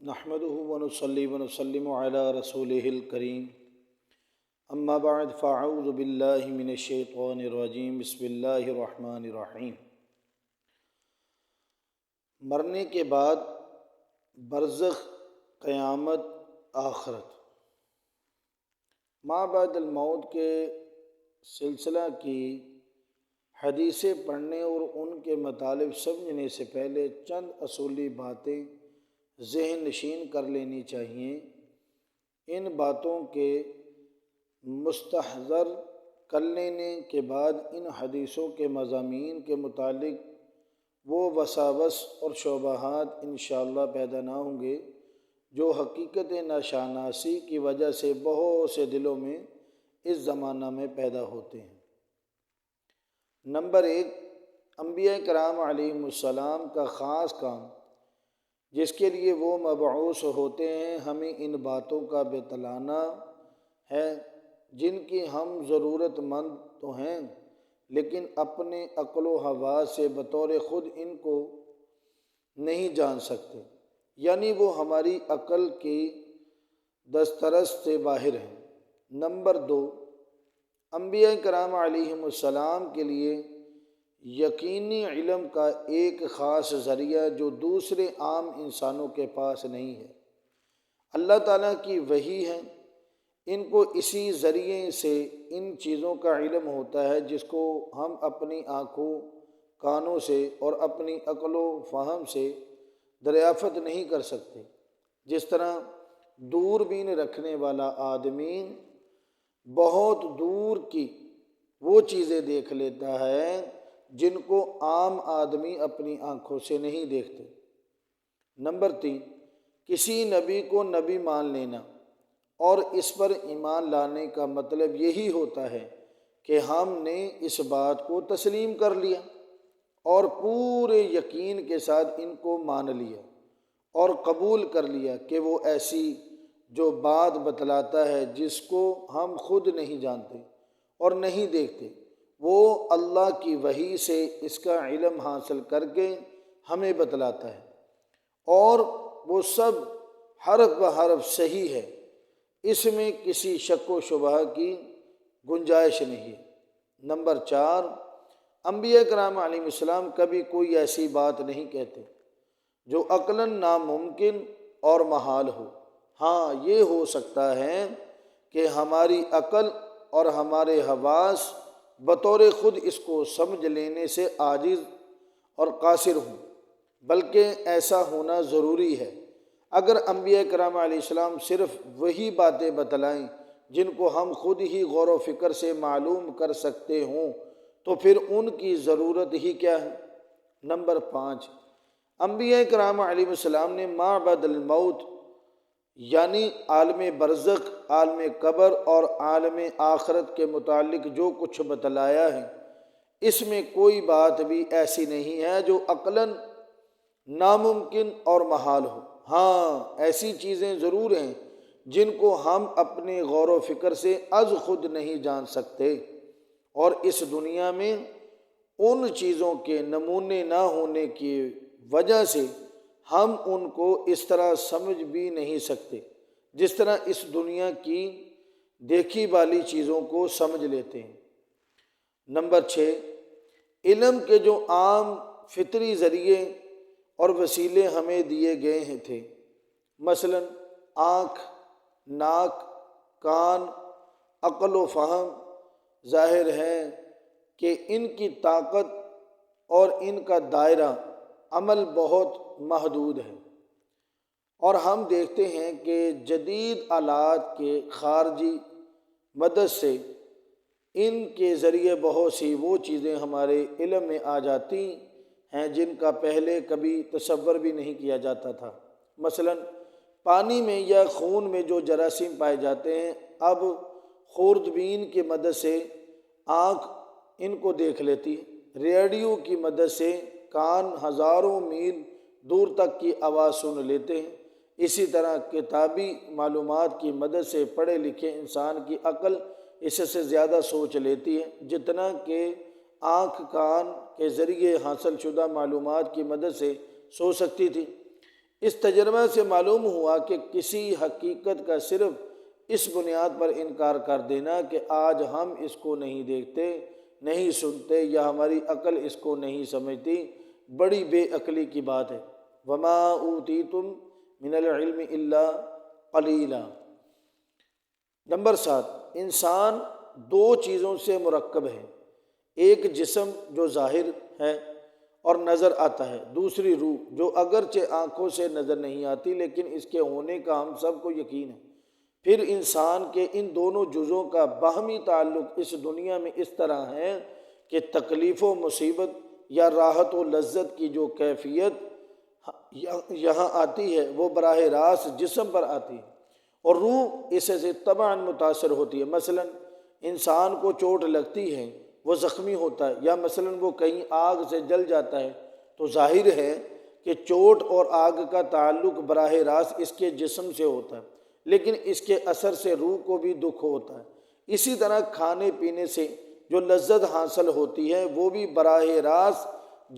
نحمده ونصلي ونسلم على رسوله الكريم اما بعد فاعوذ باللہ من الشیطان الرجیم بسم اللہ الرحمن الرحیم۔ مرنے کے بعد برزخ، قیامت، آخرت۔ ما بعد الموت کے سلسلہ کی حدیثیں پڑھنے اور ان کے مطالب سمجھنے سے پہلے چند اصولی باتیں ذہن نشین کر لینی چاہیے۔ ان باتوں کے مستحضر کر لینے کے بعد ان حدیثوں کے مضامین کے متعلق وہ وساوس اور شبہات انشاءاللہ پیدا نہ ہوں گے جو حقیقت ناشناسی کی وجہ سے بہت سے دلوں میں اس زمانہ میں پیدا ہوتے ہیں۔ نمبر 1، انبیاء کرام علیہم السلام کا خاص کام جس کے لیے وہ مبعوث ہوتے ہیں، ہمیں ان باتوں کا بتلانا ہے جن کی ہم ضرورت مند تو ہیں لیکن اپنے عقل و حواس سے بطور خود ان کو نہیں جان سکتے، یعنی وہ ہماری عقل کی دسترس سے باہر ہیں۔ نمبر 2، انبیاء کرام علیہم السلام کے لیے یقینی علم کا ایک خاص ذریعہ جو دوسرے عام انسانوں کے پاس نہیں ہے، اللہ تعالیٰ کی وحی ہے۔ ان کو اسی ذریعے سے ان چیزوں کا علم ہوتا ہے جس کو ہم اپنی آنکھوں، کانوں سے اور اپنی عقل و فہم سے دریافت نہیں کر سکتے۔ جس طرح دوربین رکھنے والا آدمی بہت دور کی وہ چیزیں دیکھ لیتا ہے جن کو عام آدمی اپنی آنکھوں سے نہیں دیکھتے۔ نمبر 3، کسی نبی کو نبی مان لینا اور اس پر ایمان لانے کا مطلب یہی ہوتا ہے کہ ہم نے اس بات کو تسلیم کر لیا اور پورے یقین کے ساتھ ان کو مان لیا اور قبول کر لیا کہ وہ ایسی جو بات بتلاتا ہے جس کو ہم خود نہیں جانتے اور نہیں دیکھتے، وہ اللہ کی وحی سے اس کا علم حاصل کر کے ہمیں بتلاتا ہے اور وہ سب حرف بحرف صحیح ہے، اس میں کسی شک و شبہ کی گنجائش نہیں ہے۔ نمبر 4، انبیاء کرام علیہ السلام کبھی کوئی ایسی بات نہیں کہتے جو عقلاً ناممکن اور محال ہو۔ ہاں، یہ ہو سکتا ہے کہ ہماری عقل اور ہمارے حواس بطور خود اس کو سمجھ لینے سے عاجز اور قاصر ہوں، بلکہ ایسا ہونا ضروری ہے۔ اگر انبیاء کرام علیہ السلام صرف وہی باتیں بتلائیں جن کو ہم خود ہی غور و فکر سے معلوم کر سکتے ہوں تو پھر ان کی ضرورت ہی کیا ہے۔ نمبر 5، انبیاء کرام علیہ السلام نے ما بعد الموت یعنی عالم برزخ، عالم قبر اور عالم آخرت کے متعلق جو کچھ بتلایا ہے اس میں کوئی بات بھی ایسی نہیں ہے جو عقلاً ناممکن اور محال ہو۔ ہاں، ایسی چیزیں ضرور ہیں جن کو ہم اپنے غور و فکر سے از خود نہیں جان سکتے، اور اس دنیا میں ان چیزوں کے نمونے نہ ہونے کی وجہ سے ہم ان کو اس طرح سمجھ بھی نہیں سکتے جس طرح اس دنیا کی دیکھی بالی چیزوں کو سمجھ لیتے ہیں۔ نمبر 6، علم کے جو عام فطری ذریعے اور وسیلے ہمیں دیے گئے ہیں تھے، مثلا آنکھ، ناک، کان، عقل و فہم، ظاہر ہے کہ ان کی طاقت اور ان کا دائرہ عمل بہت محدود ہے، اور ہم دیکھتے ہیں کہ جدید آلات کے خارجی مدد سے ان کے ذریعے بہت سی وہ چیزیں ہمارے علم میں آ جاتی ہیں جن کا پہلے کبھی تصور بھی نہیں کیا جاتا تھا۔ مثلا پانی میں یا خون میں جو جراثیم پائے جاتے ہیں، اب خوردبین کی مدد سے آنکھ ان کو دیکھ لیتی ہے، ریڈیو کی مدد سے کان ہزاروں میل دور تک کی آواز سن لیتے ہیں، اسی طرح کتابی معلومات کی مدد سے پڑھے لکھے انسان کی عقل اس سے زیادہ سوچ لیتی ہے جتنا کہ آنکھ کان کے ذریعے حاصل شدہ معلومات کی مدد سے سوچ سکتی تھی۔ اس تجربہ سے معلوم ہوا کہ کسی حقیقت کا صرف اس بنیاد پر انکار کر دینا کہ آج ہم اس کو نہیں دیکھتے، نہیں سنتے، یا ہماری عقل اس کو نہیں سمجھتی، بڑی بے عقلی کی بات ہے۔ وما اوتیتم من العلم الا قلیلا۔ نمبر 7، انسان دو چیزوں سے مرکب ہے، ایک جسم جو ظاہر ہے اور نظر آتا ہے، دوسری روح جو اگرچہ آنکھوں سے نظر نہیں آتی لیکن اس کے ہونے کا ہم سب کو یقین ہے۔ پھر انسان کے ان دونوں جزوں کا باہمی تعلق اس دنیا میں اس طرح ہے کہ تکلیف و مصیبت یا راحت و لذت کی جو کیفیت یہاں آتی ہے وہ براہ راست جسم پر آتی ہے اور روح اس سے طبعاً متاثر ہوتی ہے۔ مثلا انسان کو چوٹ لگتی ہے، وہ زخمی ہوتا ہے، یا مثلا وہ کہیں آگ سے جل جاتا ہے، تو ظاہر ہے کہ چوٹ اور آگ کا تعلق براہ راست اس کے جسم سے ہوتا ہے، لیکن اس کے اثر سے روح کو بھی دکھ ہوتا ہے۔ اسی طرح کھانے پینے سے جو لذت حاصل ہوتی ہے وہ بھی براہ راست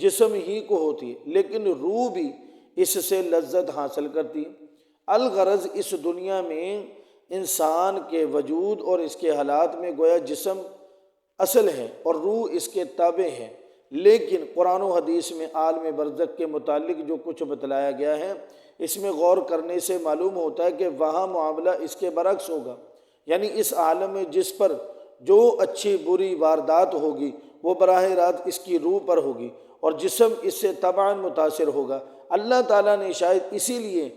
جسم ہی کو ہوتی ہے، لیکن روح بھی اس سے لذت حاصل کرتی ہے۔ الغرض اس دنیا میں انسان کے وجود اور اس کے حالات میں گویا جسم اصل ہے اور روح اس کے تابع ہے، لیکن قرآن و حدیث میں عالم برزخ کے متعلق جو کچھ بتلایا گیا ہے اس میں غور کرنے سے معلوم ہوتا ہے کہ وہاں معاملہ اس کے برعکس ہوگا، یعنی اس عالم میں جس پر جو اچھی بری واردات ہوگی وہ براہ راست اس کی روح پر ہوگی اور جسم اس سے طبعاً متاثر ہوگا۔ اللہ تعالیٰ نے شاید اسی لیے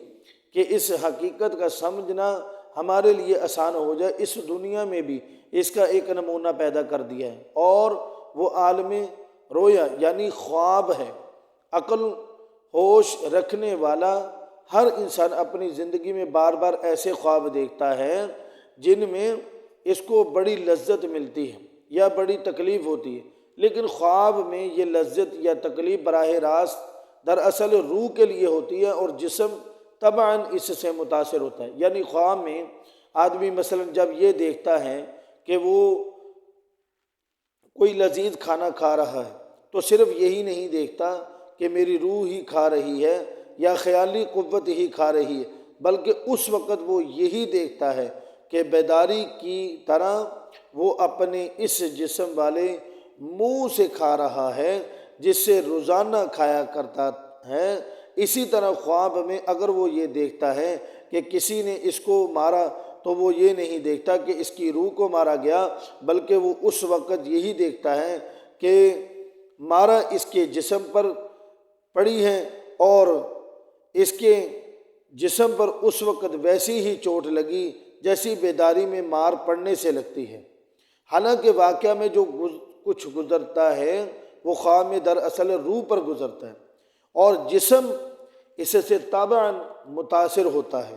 کہ اس حقیقت کا سمجھنا ہمارے لیے آسان ہو جائے اس دنیا میں بھی اس کا ایک نمونہ پیدا کر دیا ہے، اور وہ عالم رویا یعنی خواب ہے۔ عقل ہوش رکھنے والا ہر انسان اپنی زندگی میں بار بار ایسے خواب دیکھتا ہے جن میں اس کو بڑی لذت ملتی ہے یا بڑی تکلیف ہوتی ہے، لیکن خواب میں یہ لذت یا تکلیف براہ راست دراصل روح کے لیے ہوتی ہے اور جسم طبعاً اس سے متاثر ہوتا ہے۔ یعنی خواب میں آدمی مثلا جب یہ دیکھتا ہے کہ وہ کوئی لذیذ کھانا کھا رہا ہے تو صرف یہی نہیں دیکھتا کہ میری روح ہی کھا رہی ہے یا خیالی قوت ہی کھا رہی ہے، بلکہ اس وقت وہ یہی دیکھتا ہے کہ بیداری کی طرح وہ اپنے اس جسم والے منہ سے کھا رہا ہے جس سے روزانہ کھایا کرتا ہے۔ اسی طرح خواب میں اگر وہ یہ دیکھتا ہے کہ کسی نے اس کو مارا تو وہ یہ نہیں دیکھتا کہ اس کی روح کو مارا گیا، بلکہ وہ اس وقت یہی دیکھتا ہے کہ مارا اس کے جسم پر پڑی ہے اور اس کے جسم پر اس وقت ویسی ہی چوٹ لگی جیسی بیداری میں مار پڑنے سے لگتی ہے۔ حالانکہ واقعہ میں جو کچھ گزرتا ہے وہ خواب میں دراصل روح پر گزرتا ہے اور جسم اس سے طبعاً متاثر ہوتا ہے۔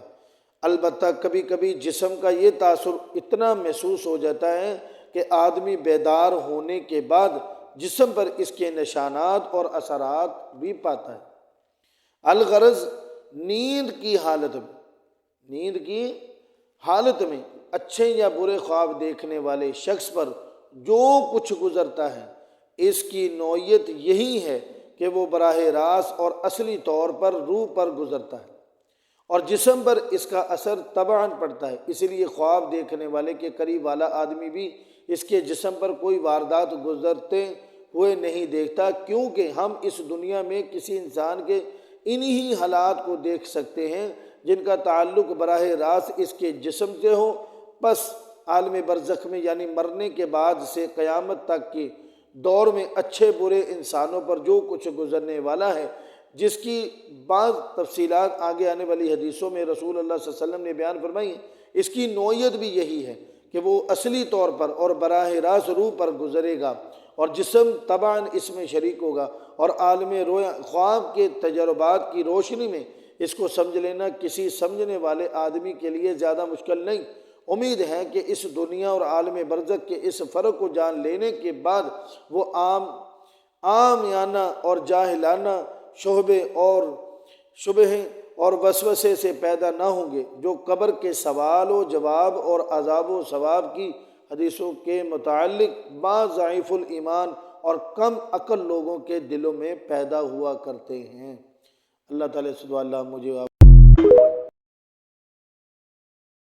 البتہ کبھی کبھی جسم کا یہ تاثر اتنا محسوس ہو جاتا ہے کہ آدمی بیدار ہونے کے بعد جسم پر اس کے نشانات اور اثرات بھی پاتا ہے۔ الغرض نیند کی حالت میں اچھے یا برے خواب دیکھنے والے شخص پر جو کچھ گزرتا ہے اس کی نوعیت یہی ہے کہ وہ براہ راست اور اصلی طور پر روح پر گزرتا ہے اور جسم پر اس کا اثر طبعاً پڑتا ہے۔ اسی لیے خواب دیکھنے والے کے قریب والا آدمی بھی اس کے جسم پر کوئی واردات گزرتے ہوئے نہیں دیکھتا، کیونکہ ہم اس دنیا میں کسی انسان کے انہی حالات کو دیکھ سکتے ہیں جن کا تعلق براہ راست اس کے جسم سے ہو۔ پس عالم برزخ میں یعنی مرنے کے بعد سے قیامت تک کے دور میں اچھے برے انسانوں پر جو کچھ گزرنے والا ہے، جس کی بعض تفصیلات آگے آنے والی حدیثوں میں رسول اللہ صلی اللہ علیہ وسلم نے بیان فرمائی ہیں، اس کی نوعیت بھی یہی ہے کہ وہ اصلی طور پر اور براہ راست روح پر گزرے گا اور جسم طبعاً اس میں شریک ہوگا، اور عالم رویا خواب کے تجربات کی روشنی میں اس کو سمجھ لینا کسی سمجھنے والے آدمی کے لیے زیادہ مشکل نہیں۔ امید ہے کہ اس دنیا اور عالم برزخ کے اس فرق کو جان لینے کے بعد وہ عامیانہ اور جاہلانہ شبہے اور وسوسے سے پیدا نہ ہوں گے جو قبر کے سوال و جواب اور عذاب و ثواب کی حدیثوں کے متعلق بعض ضعیف الایمان اور کم عقل لوگوں کے دلوں میں پیدا ہوا کرتے ہیں۔ اللہ تعالیٰ سے دعا اللہ مجھے